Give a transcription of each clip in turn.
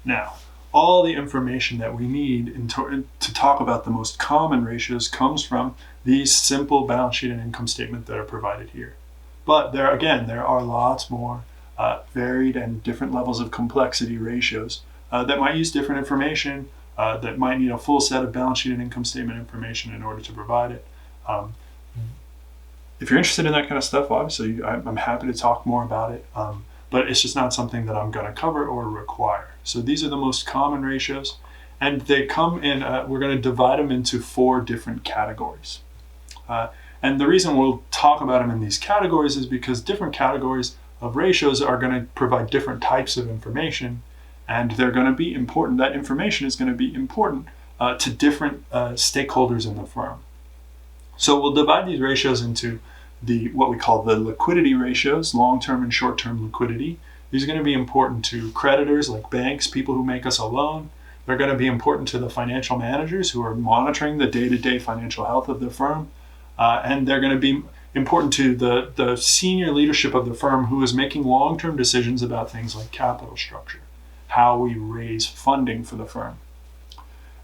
Now, all the information that we need to talk about the most common ratios comes from these simple balance sheet and income statement that are provided here. But there are lots more varied and different levels of complexity ratios that might use different information, that might need a full set of balance sheet and income statement information in order to provide it. If you're interested in that kind of stuff, obviously I'm happy to talk more about it, but it's just not something that I'm going to cover or require. So these are the most common ratios, and they come in, we're going to divide them into 4 different categories. And the reason we'll talk about them in these categories is because different categories of ratios are going to provide different types of information, and they're going to be important. That information is going to be important to different stakeholders in the firm. So we'll divide these ratios into what we call the liquidity ratios, long-term and short-term liquidity. These are going to be important to creditors like banks, people who make us a loan. They're going to be important to the financial managers who are monitoring the day-to-day financial health of the firm. And they're going to be important to the senior leadership of the firm who is making long-term decisions about things like capital structure, how we raise funding for the firm.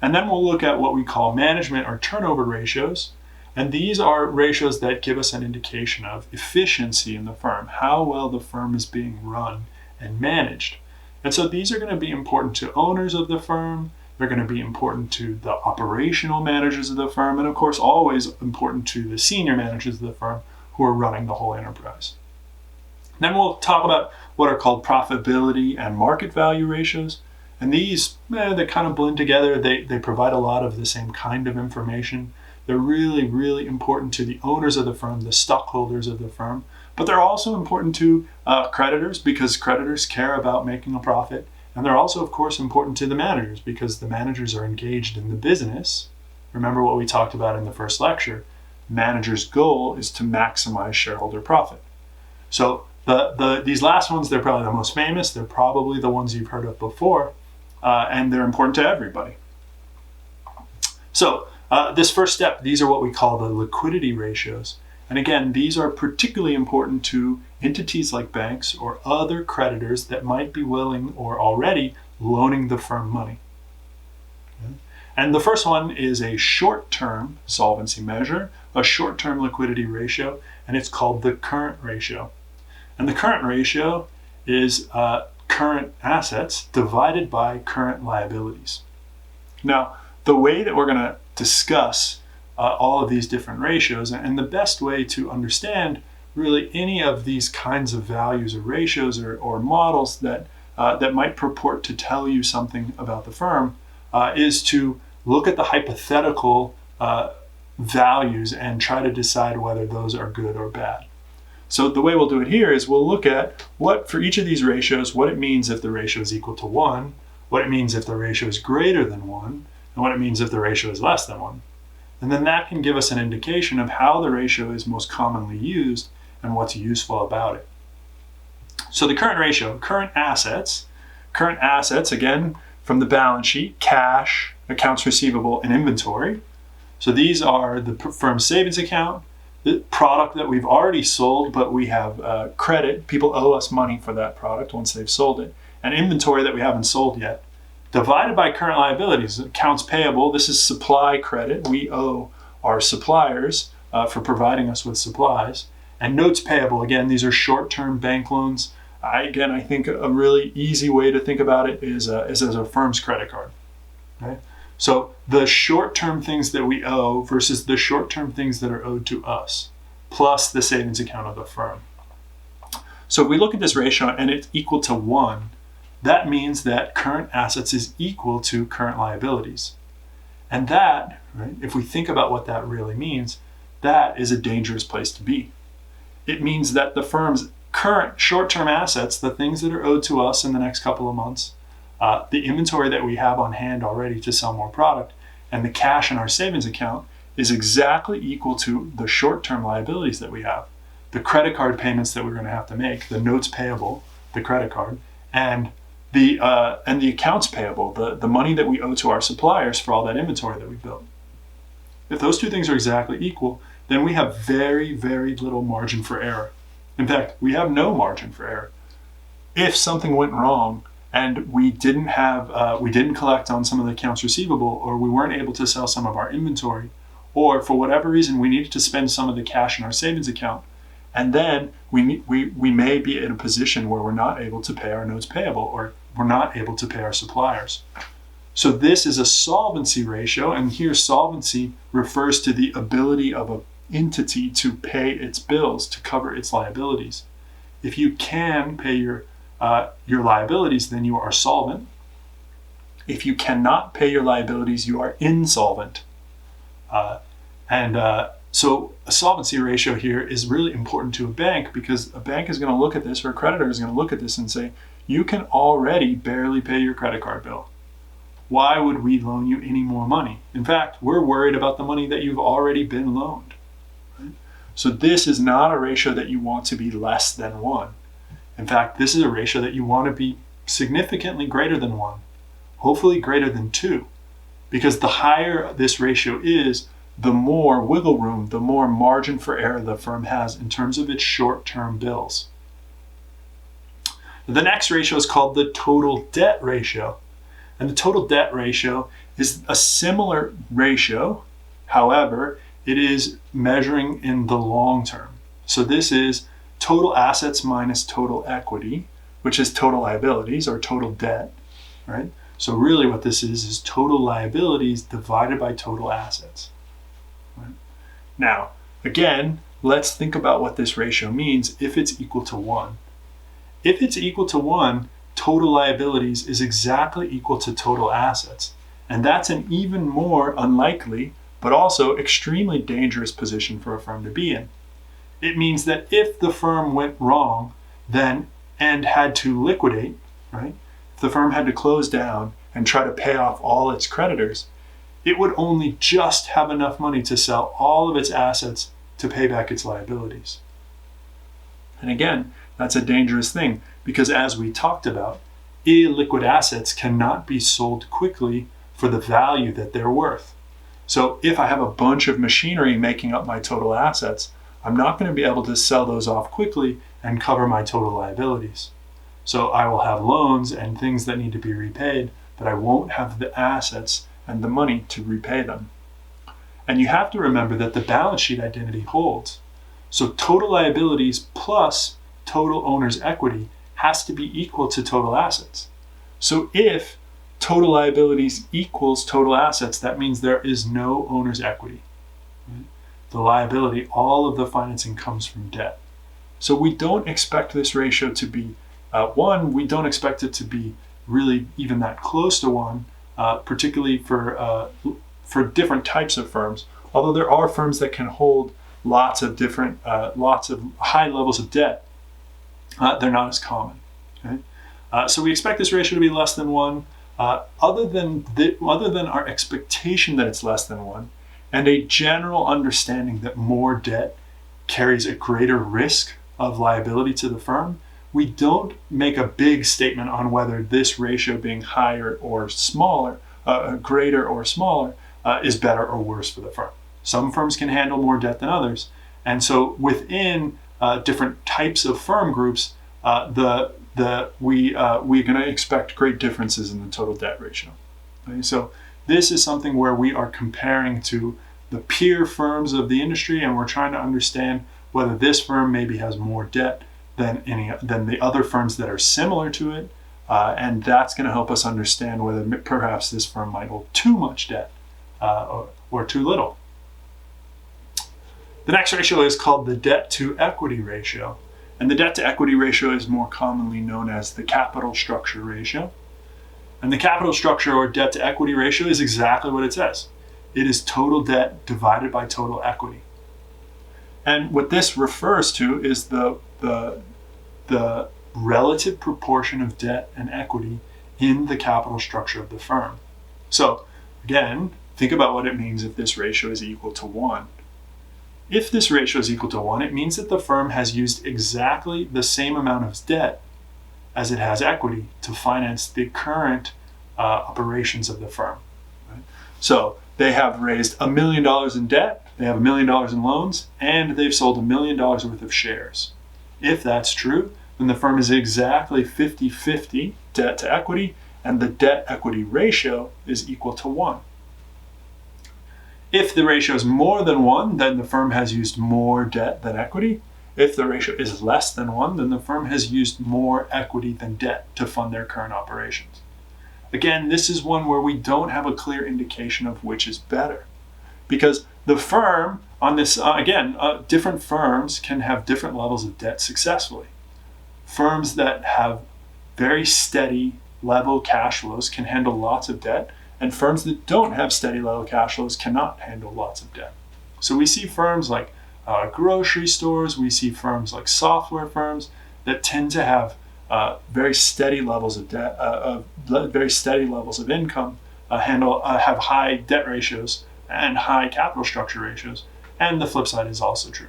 And then we'll look at what we call management or turnover ratios. And these are ratios that give us an indication of efficiency in the firm, how well the firm is being run and managed. And so these are going to be important to owners of the firm. They're going to be important to the operational managers of the firm, and of course always important to the senior managers of the firm who are running the whole enterprise. Then we'll talk about what are called profitability and market value ratios. And these, they kind of blend together. They provide a lot of the same kind of information. They're really, really important to the owners of the firm, the stockholders of the firm. But they're also important to creditors, because creditors care about making a profit. And they're also, of course, important to the managers, because the managers are engaged in the business. Remember what we talked about in the first lecture. Manager's goal is to maximize shareholder profit. So these last ones, they're probably the most famous. They're probably the ones you've heard of before, and they're important to everybody. So this first step, these are what we call the liquidity ratios. And again, these are particularly important to entities like banks or other creditors that might be willing or already loaning the firm money. Okay. And the first one is a short-term solvency measure, a short-term liquidity ratio, and it's called the current ratio. And the current ratio is current assets divided by current liabilities. Now, the way that we're going to discuss all of these different ratios, and the best way to understand really any of these kinds of values or ratios or models that might purport to tell you something about the firm is to look at the hypothetical values and try to decide whether those are good or bad. So the way we'll do it here is we'll look at what, for each of these ratios, what it means if the ratio is equal to 1, what it means if the ratio is greater than 1, and what it means if the ratio is less than 1. And then that can give us an indication of how the ratio is most commonly used and what's useful about it. So the current ratio, current assets, again, from the balance sheet, cash, accounts receivable, and inventory. So these are the firm's savings account, the product that we've already sold, but we have credit. People owe us money for that product once they've sold it, and inventory that we haven't sold yet. Divided by current liabilities, accounts payable, this is supply credit. We owe our suppliers for providing us with supplies. And notes payable, again, these are short-term bank loans. I think a really easy way to think about it is as a firm's credit card. Okay? So the short-term things that we owe versus the short-term things that are owed to us, plus the savings account of the firm. So if we look at this ratio and it's equal to 1, that means that current assets is equal to current liabilities. And that, right, if we think about what that really means, that is a dangerous place to be. It means that the firm's current short-term assets, the things that are owed to us in the next couple of months, the inventory that we have on hand already to sell more product, and the cash in our savings account is exactly equal to the short-term liabilities that we have. The credit card payments that we're going to have to make, the notes payable, the credit card, and the accounts payable, the money that we owe to our suppliers for all that inventory that we built. If those two things are exactly equal, then we have very, very little margin for error. In fact, we have no margin for error. If something went wrong and we didn't collect on some of the accounts receivable, or we weren't able to sell some of our inventory, or for whatever reason we needed to spend some of the cash in our savings account, and then we may be in a position where we're not able to pay our notes payable, or we're not able to pay our suppliers. So this is a solvency ratio, and here solvency refers to the ability of an entity to pay its bills, to cover its liabilities. If you can pay your liabilities, then you are solvent. If you cannot pay your liabilities, you are insolvent. So a solvency ratio here is really important to a bank, because a bank is going to look at this, or a creditor is going to look at this and say, you can already barely pay your credit card bill. Why would we loan you any more money? In fact, we're worried about the money that you've already been loaned. Right? So this is not a ratio that you want to be less than 1. In fact, this is a ratio that you want to be significantly greater than 1, hopefully greater than 2, because the higher this ratio is, the more wiggle room, the more margin for error the firm has in terms of its short-term bills. The next ratio is called the total debt ratio. And the total debt ratio is a similar ratio. However, it is measuring in the long term. So this is total assets minus total equity, which is total liabilities, or total debt, right? So really what this is total liabilities divided by total assets. Right? Now, again, let's think about what this ratio means if it's equal to 1. If it's equal to 1, total liabilities is exactly equal to total assets. And that's an even more unlikely, but also extremely dangerous position for a firm to be in. It means that if the firm went wrong and had to liquidate, right? If the firm had to close down and try to pay off all its creditors, it would only just have enough money to sell all of its assets to pay back its liabilities. And again, that's a dangerous thing, because as we talked about, illiquid assets cannot be sold quickly for the value that they're worth. So if I have a bunch of machinery making up my total assets, I'm not going to be able to sell those off quickly and cover my total liabilities. So I will have loans and things that need to be repaid, but I won't have the assets and the money to repay them. And you have to remember that the balance sheet identity holds. So total liabilities plus total owner's equity has to be equal to total assets. So if total liabilities equals total assets, that means there is no owner's equity. Right? The liability, all of the financing comes from debt. So we don't expect this ratio to be 1. We don't expect it to be really even that close to 1, particularly for different types of firms. Although there are firms that can hold lots of high levels of debt, they're not as common. Okay? So we expect this ratio to be less than 1. Other than our expectation that it's less than 1, and a general understanding that more debt carries a greater risk of liability to the firm, we don't make a big statement on whether this ratio being higher or smaller, greater or smaller, is better or worse for the firm. Some firms can handle more debt than others, and so within different types of firm groups, we're going to expect great differences in the total debt ratio. Okay? So this is something where we are comparing to the peer firms of the industry, and we're trying to understand whether this firm maybe has more debt than the other firms that are similar to it, and that's going to help us understand whether perhaps this firm might hold too much debt or too little. The next ratio is called the debt to equity ratio. And the debt to equity ratio is more commonly known as the capital structure ratio. And the capital structure or debt to equity ratio is exactly what it says. It is total debt divided by total equity. And what this refers to is the relative proportion of debt and equity in the capital structure of the firm. So again, think about what it means if this ratio is equal to 1. If this ratio is equal to 1, it means that the firm has used exactly the same amount of debt as it has equity to finance the current operations of the firm. Right? So they have raised $1 million in debt, they have $1 million in loans, and they've sold $1 million worth of shares. If that's true, then the firm is exactly 50-50 debt to equity, and the debt equity ratio is equal to 1. If the ratio is more than 1, then the firm has used more debt than equity. If the ratio is less than 1, then the firm has used more equity than debt to fund their current operations. Again, this is one where we don't have a clear indication of which is better, because the firm on this, different firms can have different levels of debt successfully. Firms that have very steady level cash flows can handle lots of debt, and firms that don't have steady level cash flows cannot handle lots of debt. So we see firms like grocery stores, we see firms like software firms that tend to have very steady levels of debt, very steady levels of income, have high debt ratios and high capital structure ratios. And the flip side is also true.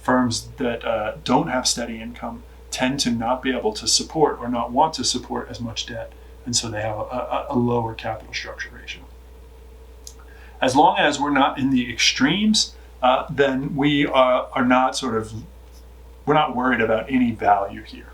Firms that don't have steady income tend to not be able to support or not want to support as much debt, and so they have a lower capital structure ratio. As long as we're not in the extremes, then we are not we're not worried about any value here.